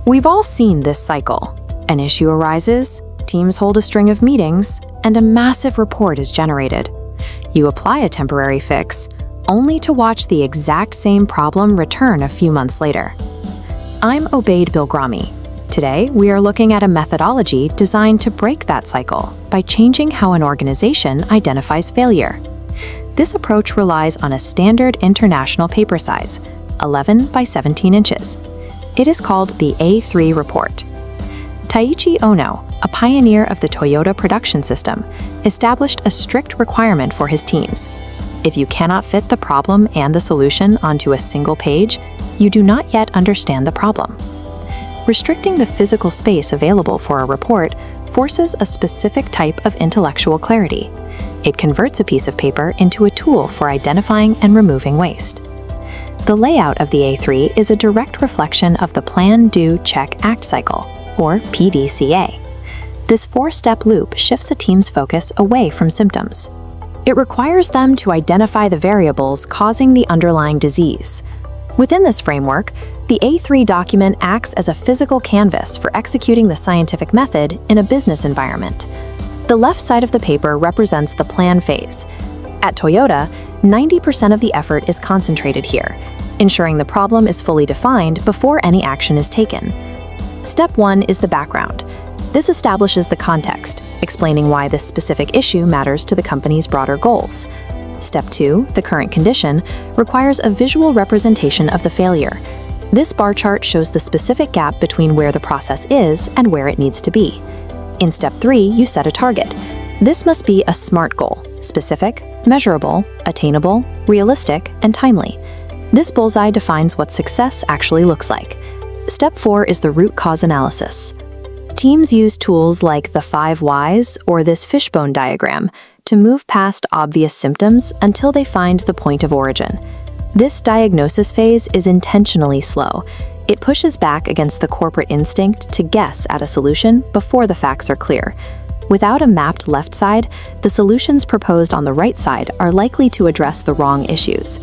We've all seen this cycle. An issue arises, teams hold a string of meetings, and a massive report is generated. You apply a temporary fix, only to watch the exact same problem return a few months later. I'm Obaid Bilgarami. Today, we are looking at a methodology designed to break that cycle by changing how an organization identifies failure. This approach relies on a standard international paper size, 11 by 17 inches. It is called the A3 report. Taiichi Ono, a pioneer of the Toyota production system, established a strict requirement for his teams. If you cannot fit the problem and the solution onto a single page, you do not yet understand the problem. Restricting the physical space available for a report forces a specific type of intellectual clarity. It converts a piece of paper into a tool for identifying and removing waste. The layout of the A3 is a direct reflection of the Plan, Do, Check, Act cycle, or PDCA. This four-step loop shifts a team's focus away from symptoms. It requires them to identify the variables causing the underlying disease. Within this framework, the A3 document acts as a physical canvas for executing the scientific method in a business environment. The left side of the paper represents the plan phase. At Toyota, 90% of the effort is concentrated here, ensuring the problem is fully defined before any action is taken. Step 1 is the background. This establishes the context, explaining why this specific issue matters to the company's broader goals. Step 2, the current condition, requires a visual representation of the failure. This bar chart shows the specific gap between where the process is and where it needs to be. In Step 3, you set a target. This must be a SMART goal: specific, measurable, attainable, realistic, and timely. This bullseye defines what success actually looks like. Step 4 is the root cause analysis. Teams use tools like the 5 whys or this fishbone diagram to move past obvious symptoms until they find the point of origin. This diagnosis phase is intentionally slow. It pushes back against the corporate instinct to guess at a solution before the facts are clear. Without a mapped left side, the solutions proposed on the right side are likely to address the wrong issues.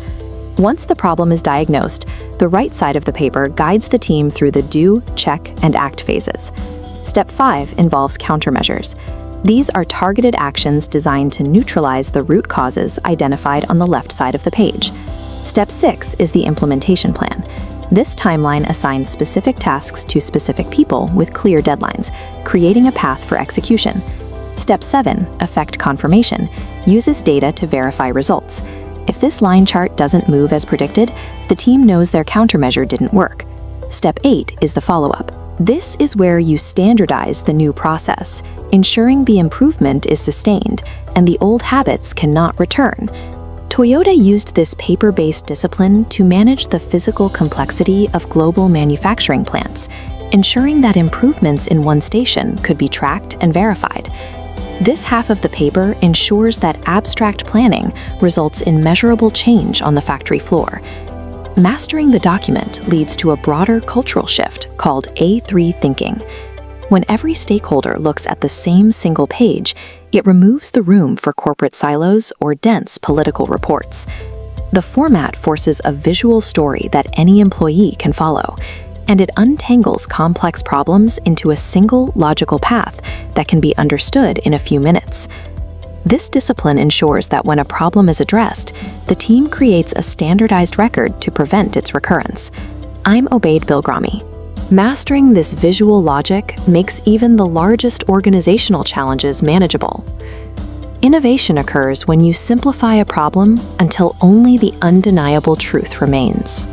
Once the problem is diagnosed, the right side of the paper guides the team through the do, check, and act phases. Step 5 involves countermeasures. These are targeted actions designed to neutralize the root causes identified on the left side of the page. Step 6 is the implementation plan. This timeline assigns specific tasks to specific people with clear deadlines, creating a path for execution. Step 7, effect confirmation, uses data to verify results. If this line chart doesn't move as predicted, the team knows their countermeasure didn't work. Step 8 is the follow-up. This is where you standardize the new process, ensuring the improvement is sustained and the old habits cannot return. Toyota used this paper-based discipline to manage the physical complexity of global manufacturing plants, ensuring that improvements in one station could be tracked and verified. This half of the paper ensures that abstract planning results in measurable change on the factory floor. Mastering the document leads to a broader cultural shift called A3 thinking. When every stakeholder looks at the same single page, it removes the room for corporate silos or dense political reports. The format forces a visual story that any employee can follow, and it untangles complex problems into a single logical path that can be understood in a few minutes. This discipline ensures that when a problem is addressed, the team creates a standardized record to prevent its recurrence. I'm Obaid Bilgarami. Mastering this visual logic makes even the largest organizational challenges manageable. Innovation occurs when you simplify a problem until only the undeniable truth remains.